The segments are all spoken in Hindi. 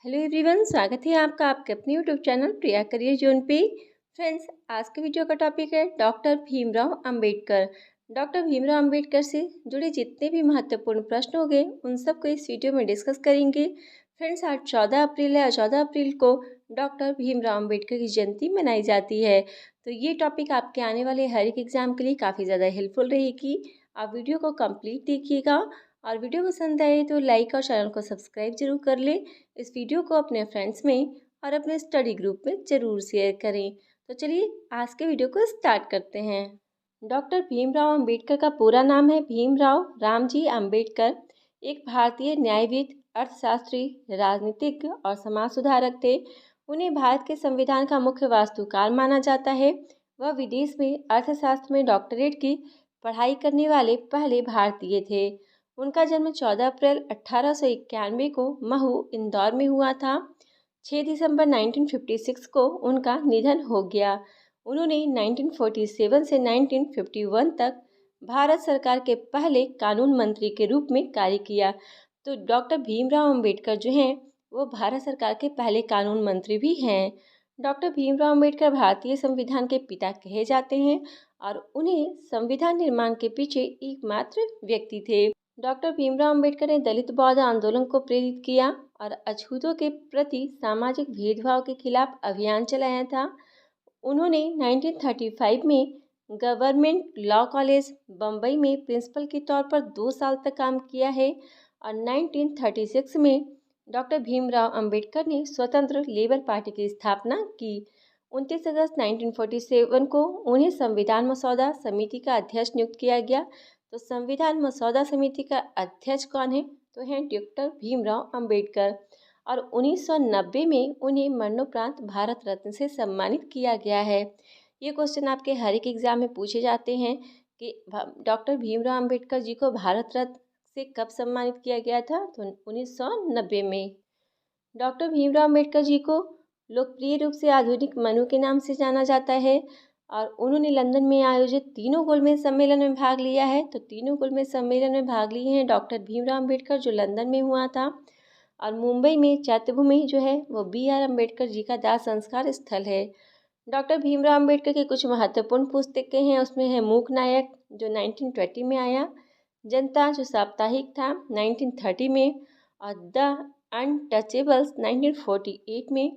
हेलो एवरीवन, स्वागत है आपका आपके अपने यूट्यूब चैनल प्रिया करियर जोन पे। फ्रेंड्स, आज के वीडियो का टॉपिक है डॉक्टर भीमराव अंबेडकर। डॉक्टर भीमराव अंबेडकर से जुड़े जितने भी महत्वपूर्ण प्रश्न हो गए उन सबको इस वीडियो में डिस्कस करेंगे। फ्रेंड्स, आज 14 अप्रैल है और 14 अप्रैल को डॉक्टर भीमराव अंबेडकर की जयंती मनाई जाती है। तो ये टॉपिक आपके आने वाले हर एक एग्जाम के लिए काफ़ी ज़्यादा हेल्पफुल रहेगी। आप वीडियो को कंप्लीट देखिएगा और वीडियो पसंद आए तो लाइक और चैनल को सब्सक्राइब जरूर कर ले। इस वीडियो को अपने फ्रेंड्स में और अपने स्टडी ग्रुप में ज़रूर शेयर करें। तो चलिए आज के वीडियो को स्टार्ट करते हैं। डॉक्टर भीमराव अंबेडकर का पूरा नाम है भीमराव रामजी अंबेडकर। एक भारतीय न्यायविद, अर्थशास्त्री, राजनीतिज्ञ और समाज सुधारक थे। उन्हें भारत के संविधान का मुख्य वास्तुकार माना जाता है। वह विदेश में अर्थशास्त्र में डॉक्टरेट की पढ़ाई करने वाले पहले भारतीय थे। उनका जन्म 14 अप्रैल 1891 को महू, इंदौर में हुआ था। 6 दिसंबर 1956 को उनका निधन हो गया। उन्होंने 1947 से 1951 तक भारत सरकार के पहले कानून मंत्री के रूप में कार्य किया। तो डॉक्टर भीमराव अंबेडकर जो हैं वो भारत सरकार के पहले कानून मंत्री भी हैं। डॉक्टर भीमराव अंबेडकर भारतीय संविधान के पिता कहे जाते हैं और उन्हें संविधान निर्माण के पीछे एकमात्र व्यक्ति थे। डॉक्टर भीमराव अंबेडकर ने दलित बौद्ध आंदोलन को प्रेरित किया और अछूतों के प्रति सामाजिक भेदभाव के खिलाफ अभियान चलाया था। उन्होंने 1935 में गवर्नमेंट लॉ कॉलेज बम्बई में प्रिंसिपल के तौर पर 2 साल तक काम किया है और 1936 में डॉक्टर भीमराव अंबेडकर ने स्वतंत्र लेबर पार्टी की स्थापना की। 29 अगस्त 1947 को उन्हें संविधान मसौदा समिति का अध्यक्ष नियुक्त किया गया। तो संविधान मसौदा समिति का अध्यक्ष कौन है? तो हैं डॉक्टर भीमराव अंबेडकर। और 1990 में उन्हें मरणोपरांत भारत रत्न से सम्मानित किया गया है। ये क्वेश्चन आपके हर एक एग्जाम में पूछे जाते हैं कि डॉक्टर भीमराव अंबेडकर जी को भारत रत्न से कब सम्मानित किया गया था? तो 1990 में। डॉक्टर भीमराव अंबेडकर जी को लोकप्रिय रूप से आधुनिक मनु के नाम से जाना जाता है और उन्होंने लंदन में आयोजित तीनों गोलमेज सम्मेलन में भाग लिया है। तो तीनों गोलमेज सम्मेलन में भाग लिए हैं डॉक्टर भीमराव अंबेडकर, जो लंदन में हुआ था। और मुंबई में चैत्यभूमि जो है वो BR अंबेडकर जी का दाह संस्कार स्थल है। डॉक्टर भीमराव अंबेडकर की कुछ महत्वपूर्ण पुस्तकें हैं, उसमें है मूक नायक जो 1920 में आया, जनता जो साप्ताहिक था 1930 में, और द अनटचेबल्स 1948 में,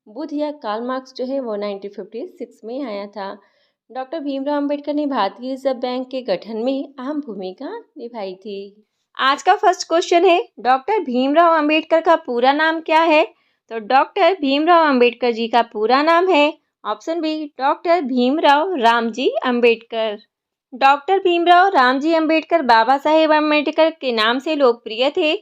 बुद्ध या कार्ल मार्क्स जो है वो 1956 में आया था। डॉक्टर भीमराव अंबेडकर ने भारतीय रिजर्व बैंक के गठन में अहम भूमिका निभाई थी। आज का फर्स्ट क्वेश्चन है डॉक्टर भीमराव अंबेडकर का पूरा नाम क्या है? तो डॉक्टर भीमराव अंबेडकर जी का पूरा नाम है option B doctor Bhimrao Ramji Ambedkar. Doctor Bhimrao Ramji Ambedkar Baba Saheb Ambedkar के नाम से लोकप्रिय थे।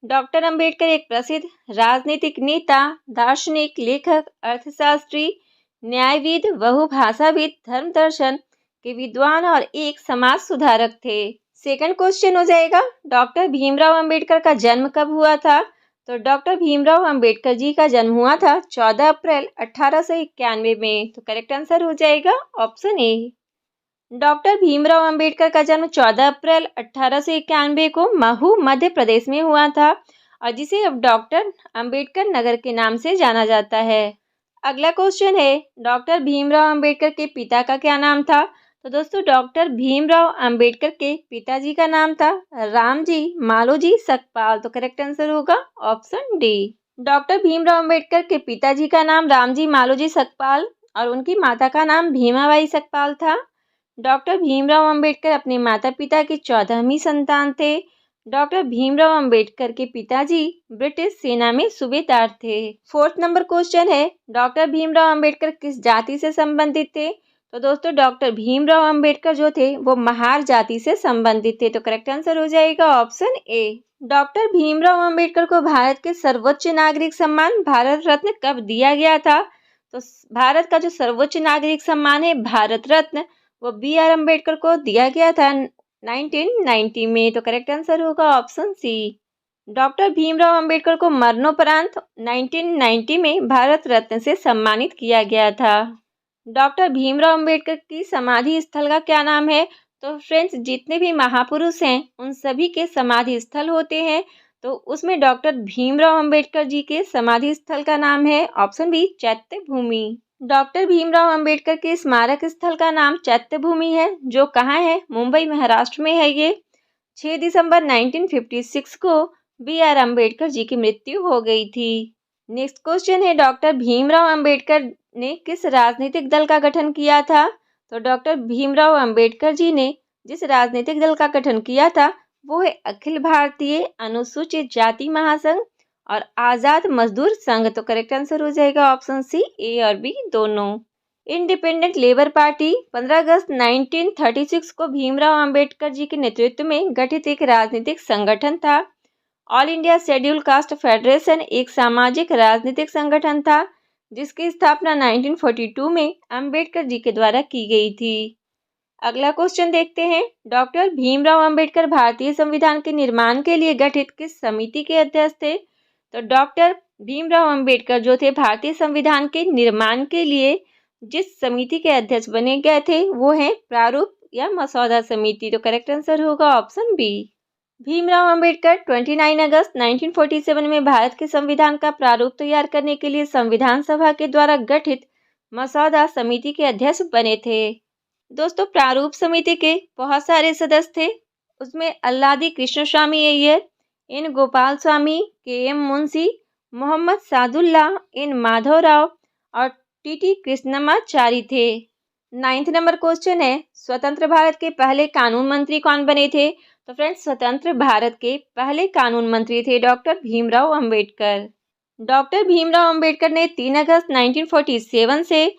डॉक्टर अंबेडकर एक प्रसिद्ध राजनीतिक नेता, दार्शनिक, लेखक, अर्थशास्त्री, न्यायविद, बहुभाषाविद, धर्म दर्शन के विद्वान और एक समाज सुधारक थे। सेकंड क्वेश्चन हो जाएगा डॉक्टर भीमराव अंबेडकर का जन्म कब हुआ था? तो डॉक्टर भीमराव अंबेडकर जी का जन्म हुआ था 14 अप्रैल 1891 में। तो करेक्ट आंसर हो जाएगा option A. Doctor Bhimrao Ambedkar का जन्म 14 अप्रैल 1891 को महू, मध्य प्रदेश में हुआ था और जिसे अब डॉक्टर अंबेडकर नगर के नाम से जाना जाता है। अगला क्वेश्चन है डॉक्टर भीमराव अंबेडकर के पिता का क्या नाम था? तो दोस्तों डॉक्टर भीमराव अंबेडकर के पिताजी का नाम था रामजी मालोजी सकपाल। तो करेक्ट आंसर होगा option D. Doctor Bhimrao Ambedkar के पिताजी का नाम रामजी मालोजी सकपाल और उनकी माता का नाम भीमाबाई सकपाल था। डॉक्टर भीमराव अंबेडकर अपने माता पिता की 14वीं संतान थे। डॉक्टर भीमराव अंबेडकर के पिताजी ब्रिटिश सेना में सूबेदार थे। फोर्थ नंबर क्वेश्चन है डॉक्टर भीमराव अंबेडकर किस जाति से संबंधित थे? तो दोस्तों डॉक्टर भीमराव अंबेडकर जो थे वो महार जाति से संबंधित थे। तो करेक्ट आंसर हो जाएगा option A. Doctor Bhimrao Ambedkar को भारत के सर्वोच्च नागरिक सम्मान भारत रत्न कब दिया गया था? तो भारत का जो सर्वोच्च नागरिक सम्मान है भारत रत्न वो BR अंबेडकर को दिया गया था 1990 में। तो करेक्ट आंसर होगा option C. Doctor Bhimrao Ambedkar को मरणोपरांत 1990 में भारत रत्न से सम्मानित किया गया था। डॉक्टर भीमराव अंबेडकर की समाधि स्थल का क्या नाम है? तो फ्रेंड्स जितने भी महापुरुष हैं उन सभी के समाधि स्थल होते हैं तो उसमें डॉक्टर भीमराव अंबेडकर जी के समाधि स्थल का नाम है ऑप्शन बी चैत्य भूमि। डॉक्टर भीमराव अंबेडकर के स्मारक स्थल का नाम चैत्य भूमि है, जो कहाँ है? मुंबई महाराष्ट्र में है। ये 6 दिसंबर 1956 को B.R. अम्बेडकर जी की मृत्यु हो गई थी। नेक्स्ट क्वेश्चन है, डॉक्टर भीमराव अंबेडकर ने किस राजनीतिक दल का गठन किया था? तो डॉक्टर भीमराव अंबेडकर जी ने जिस राजनीतिक दल का गठन किया था वो है अखिल भारतीय अनुसूचित जाति महासंघ और आजाद मजदूर संघ। तो करेक्ट आंसर हो जाएगा ऑप्शन सी, ए और बी दोनों। इंडिपेंडेंट लेबर पार्टी 15 अगस्त 1936 को भीमराव अंबेडकर जी के नेतृत्व में गठित एक राजनीतिक संगठन था। All India schedule caste federation एक सामाजिक राजनीतिक संगठन था जिसकी स्थापना 1942 में अंबेडकर जी के द्वारा की गई थी। अगला क्वेश्चन देखते हैं, डॉक्टर भीमराव अंबेडकर भारतीय संविधान के निर्माण के लिए गठित किस समिति के अध्यक्ष थे? तो डॉक्टर भीमराव अंबेडकर जो थे भारतीय संविधान के निर्माण के लिए जिस समिति के अध्यक्ष बने गए थे वो है प्रारूप या मसौदा समिति। तो करेक्ट आंसर होगा ऑप्शन बी। भीमराव अंबेडकर 29 अगस्त 1947 में भारत के संविधान का प्रारूप तैयार करने के लिए संविधान सभा के द्वारा गठित मसौदा समिति के अध्यक्ष बने थे। दोस्तों, प्रारूप समिति के बहुत सारे सदस्य थे। उसमें Alladi Krishnaswamy Iyer, N Gopal Swami, KM. Munshi, Mohammad Sadulla, N Madhavrao और टी.टी. कृष्णमाचारी थे। 9th नंबर क्वेश्चन है, स्वतंत्र भारत के पहले कानून मंत्री कौन बने थे? तो फ्रेंड्स, स्वतंत्र भारत के पहले कानून मंत्री थे डॉक्टर भीमराव अंबेडकर। डॉक्टर भीमराव अंबेडकर ने 3 अगस्त 1947 से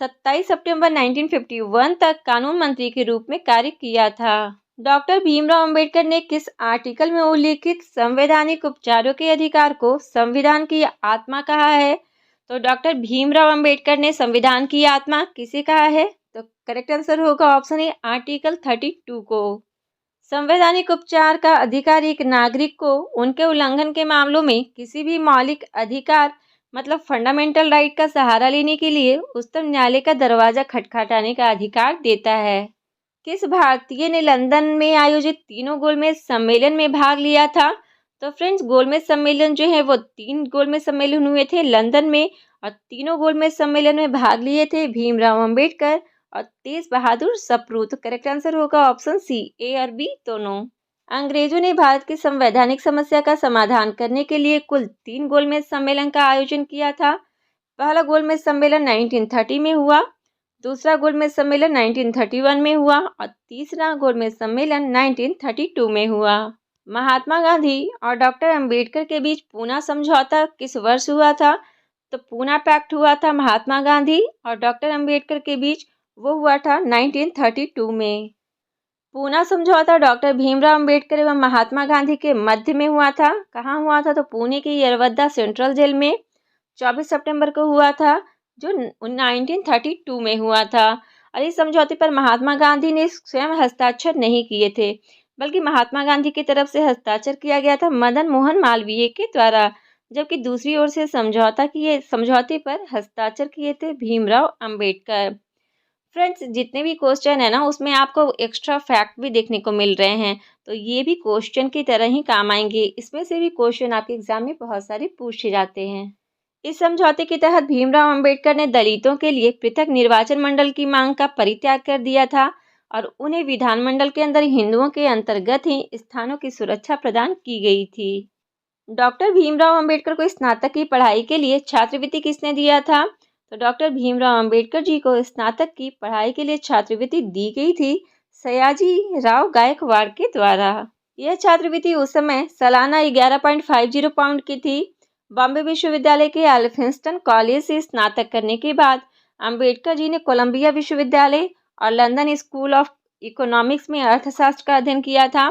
27 सितंबर 1951 तक कानून मंत्री के रूप में कार्य किया था। डॉक्टर भीमराव अंबेडकर ने किस आर्टिकल में उल्लिखित संवैधानिक उपचारों के अधिकार को संविधान की आत्मा कहा है? तो डॉक्टर भीमराव अंबेडकर ने संविधान की आत्मा किसे कहा है? तो करेक्ट आंसर होगा ऑप्शन ए, आर्टिकल 32 को। संवैधानिक उपचार का अधिकार एक नागरिक को उनके उल्लंघन के मामलों में किसी भी मौलिक अधिकार मतलब फंडामेंटल राइट का सहारा लेने के लिए उच्चतम न्यायालय का दरवाजा खटखटाने का अधिकार देता है। किस भारतीय ने लंदन में आयोजित तीनों गोलमेज सम्मेलन में भाग लिया था? तो फ्रेंड्स, गोलमेज सम्मेलन जो है वो 3 गोलमेज सम्मेलन हुए थे लंदन में और तीनों गोलमेज सम्मेलन में भाग लिए थे भीमराव अंबेडकर और तेज बहादुर सप्रू। तो करेक्ट आंसर होगा ऑप्शन सी, ए और बी दोनों। अंग्रेजों ने भारत की संवैधानिक समस्या का समाधान करने के लिए कुल 3 गोलमेज सम्मेलन का आयोजन किया था। पहला गोलमेज सम्मेलन 1930 में हुआ, दूसरा गोलमेज सम्मेलन 1931 में हुआ और तीसरा गोलमेज सम्मेलन 1932 में हुआ। महात्मा गांधी और डॉक्टर अंबेडकर के बीच पूना समझौता किस वर्ष हुआ था? तो पूना पैक्ट हुआ था महात्मा गांधी और डॉक्टर अंबेडकर के बीच, वो हुआ था 1932 में। पूना समझौता डॉक्टर भीमराव अंबेडकर एवं महात्मा गांधी के मध्य में हुआ था। कहाँ हुआ था? तो पुणे के यरवद्दा सेंट्रल जेल में 24 सितंबर को हुआ था, जो 1932 में हुआ था। और इस समझौते पर महात्मा गांधी ने स्वयं हस्ताक्षर नहीं किए थे, बल्कि महात्मा गांधी की तरफ से हस्ताक्षर किया गया था मदन मोहन मालवीय के द्वारा, जबकि दूसरी ओर से समझौते पर हस्ताक्षर किए थे भीमराव अंबेडकर। फ्रेंड्स, जितने भी क्वेश्चन है ना उसमें आपको एक्स्ट्रा फैक्ट भी देखने को मिल रहे हैं, तो ये भी क्वेश्चन की तरह ही काम आएंगे। इसमें से भी क्वेश्चन आपके एग्जाम में बहुत सारे पूछे जाते हैं। इस समझौते के तहत भीमराव अंबेडकर ने दलितों के लिए पृथक निर्वाचन मंडल की मांग का परित्याग कर दिया था और उन्हें विधानमंडल के अंदर हिंदुओं के अंतर्गत ही स्थानों की सुरक्षा प्रदान की गई थी। डॉक्टर भीमराव अंबेडकर को स्नातक की पढ़ाई के लिए छात्रवृत्ति किसने दिया था? तो डॉक्टर भीमराव अंबेडकर जी को स्नातक की पढ़ाई के लिए छात्रवृत्ति दी गई थी सयाजी राव गायकवाड़ के द्वारा। यह छात्रवृत्ति उस समय सालाना 11.50 पाउंड की थी। बॉम्बे विश्वविद्यालय के एल्फिंस्टन कॉलेज से स्नातक करने के बाद अंबेडकर जी ने कोलंबिया विश्वविद्यालय और लंदन स्कूल ऑफ इकोनॉमिक्स में अर्थशास्त्र का अध्ययन किया था।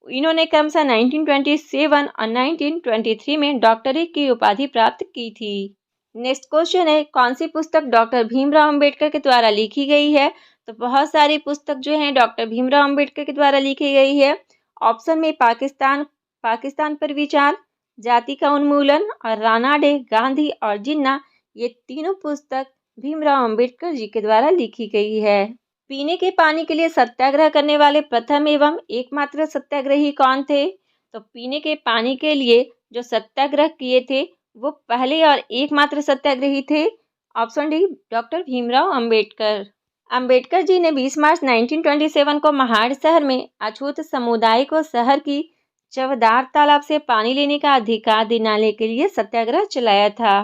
इन्होंने क्रमशः 1927 और 1923 में डॉक्टरेट की उपाधि प्राप्त की थी। नेक्स्ट क्वेश्चन है, कौन सी पुस्तक डॉक्टर भीमराव अंबेडकर के द्वारा लिखी गई है? तो बहुत सारी पुस्तक जो है डॉक्टर भीमराव अंबेडकर के द्वारा लिखी गई है। ऑप्शन में पाकिस्तान पर विचार, जाति का उन्मूलन और राणा डे, गांधी और जिन्ना, ये तीनों पुस्तक भीमराव अंबेडकर जी के द्वारा लिखी गई है। पीने के पानी के लिए सत्याग्रह करने वाले प्रथम एवं एकमात्र सत्याग्रही कौन थे? तो पीने के पानी के लिए जो सत्याग्रह किए थे वो पहले और एकमात्र सत्याग्रही थे? Option D doctor Bhimrao Ambedkar. Ambedkar ji ने 20 मार्च 1927 को महाड़ शहर में अछूत समुदाय को शहर की चवदार तालाब से पानी लेने का अधिकार दिलाने के लिए सत्याग्रह चलाया था।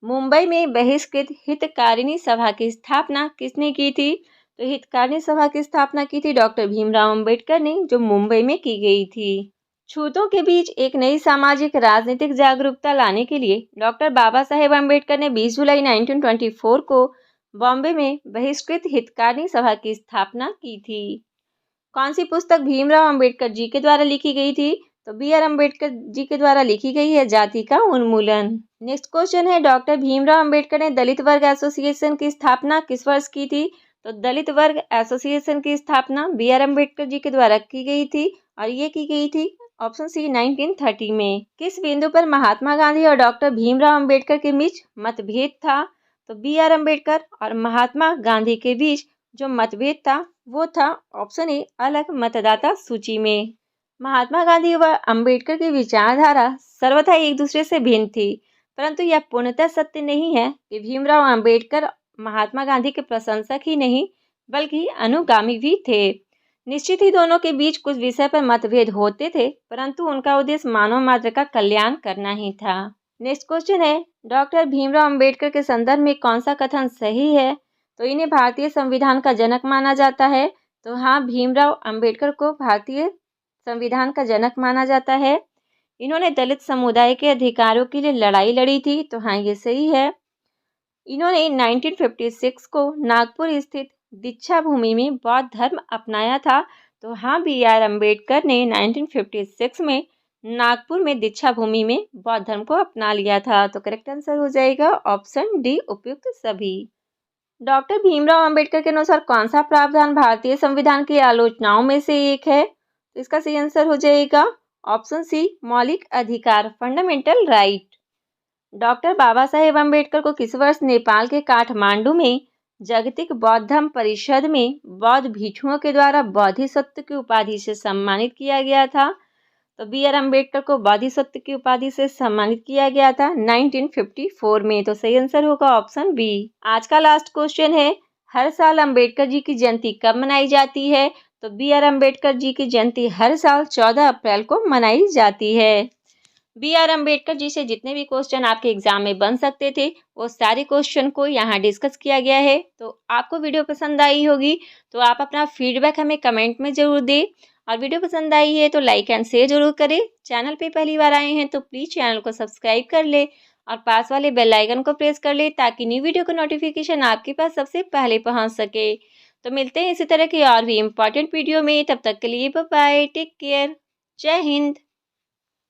मुंबई में बहिष्कृत हितकारिणी सभा की स्थापना किसने की थी? तो हितकारिणी सभा की स्थापना की थी डॉक्टर भीमराव अंबेडकर ने, जो मुंबई में की गई थी। छूतों के बीच एक नई सामाजिक राजनीतिक जागरूकता लाने के लिए डॉक्टर बाबा साहेब अम्बेडकर ने 20 जुलाई 1924 को बॉम्बे में बहिष्कृत हितकारिणी सभा की स्थापना की थी। कौन सी पुस्तक भीमराव अंबेडकर जी के द्वारा लिखी गई थी? तो बी.आर. अम्बेडकर जी के द्वारा लिखी गई है जाति का उन्मूलन। नेक्स्ट क्वेश्चन है, डॉक्टर भीमराव अंबेडकर ने दलित वर्ग एसोसिएशन की स्थापना किस वर्ष की थी? तो दलित वर्ग एसोसिएशन की स्थापना बी.आर. अम्बेडकर जी के द्वारा की गई थी और ये की गई थी ऑप्शन सी 1930 में। किस बिंदु पर महात्मा गांधी और डॉक्टर भीमराव अंबेडकर के बीच मतभेद था? तो बी.आर. अम्बेडकर और महात्मा गांधी के बीच जो मतभेद था वो था ऑप्शन ए अलग मतदाता सूची में। महात्मा गांधी व अंबेडकर की विचारधारा सर्वथा एक दूसरे से भिन्न थी, परंतु यह पूर्णतः सत्य नहीं है कि भीमराव अंबेडकर महात्मा गांधी के प्रशंसक ही नहीं बल्कि अनुगामी भी थे। निश्चित ही दोनों के बीच कुछ विषय पर मतभेद होते थे, परंतु उनका उद्देश्य मानव मात्र का कल्याण करना ही था। नेक्स्ट क्वेश्चन है, डॉक्टर भीमराव अंबेडकर के संदर्भ में कौन सा कथन सही है? तो इन्हें भारतीय संविधान का जनक माना जाता है। तो हाँ, भीमराव अंबेडकर को भारतीय संविधान का जनक माना जाता है। इन्होंने दलित समुदाय के अधिकारों के लिए लड़ाई लड़ी थी। तो हाँ, ये सही है। इन्होंने 1956 को नागपुर स्थित दीक्षा भूमि में बौद्ध धर्म अपनाया था। तो हाँ, बी.आर. अम्बेडकर ने 1956 में नागपुर में दीक्षा भूमि में बौद्ध धर्म को अपना लिया था। तो करेक्ट आंसर हो जाएगा ऑप्शन डी उपयुक्त सभी। डॉक्टर भीमराव अंबेडकर के अनुसार कौन सा प्रावधान भारतीय संविधान की आलोचनाओं में से एक है? तो इसका सही आंसर हो जाएगा ऑप्शन सी मौलिक अधिकार, fundamental right. Doctor Baba Saheb Ambedkar को किस वर्ष नेपाल के काठमांडू में जागतिक बौद्ध धर्म परिषद में बौद्ध भिक्षुओं के द्वारा बोधिसत्व की उपाधि से सम्मानित किया गया था? तो बी.आर. अम्बेडकर को बोधिसत्व की उपाधि से सम्मानित किया गया था 1954 में। तो सही आंसर होगा ऑप्शन बी। आज का लास्ट क्वेश्चन है, हर साल अम्बेडकर जी की जयंती कब मनाई जाती है? तो बी.आर. अम्बेडकर जी की जयंती हर साल 14 अप्रैल को मनाई जाती है। बी.आर. अम्बेडकर जी से जितने भी क्वेश्चन आपके एग्जाम में बन सकते थे वो सारे क्वेश्चन को यहाँ डिस्कस किया गया है। तो आपको वीडियो पसंद आई होगी तो आप अपना फीडबैक हमें कमेंट में ज़रूर दें, और वीडियो पसंद आई है तो लाइक एंड शेयर जरूर करें। चैनल पे पहली बार आए हैं तो प्लीज़ चैनल को सब्सक्राइब कर ले और पास वाले बेल आइकन को प्रेस कर ले ताकि न्यू वीडियो का नोटिफिकेशन आपके पास सबसे पहले पहुँच सके। तो मिलते हैं इसी तरह की और भी इम्पोर्टेंट वीडियो में, तब तक के लिए बाय बाय, टेक केयर, जय हिंद।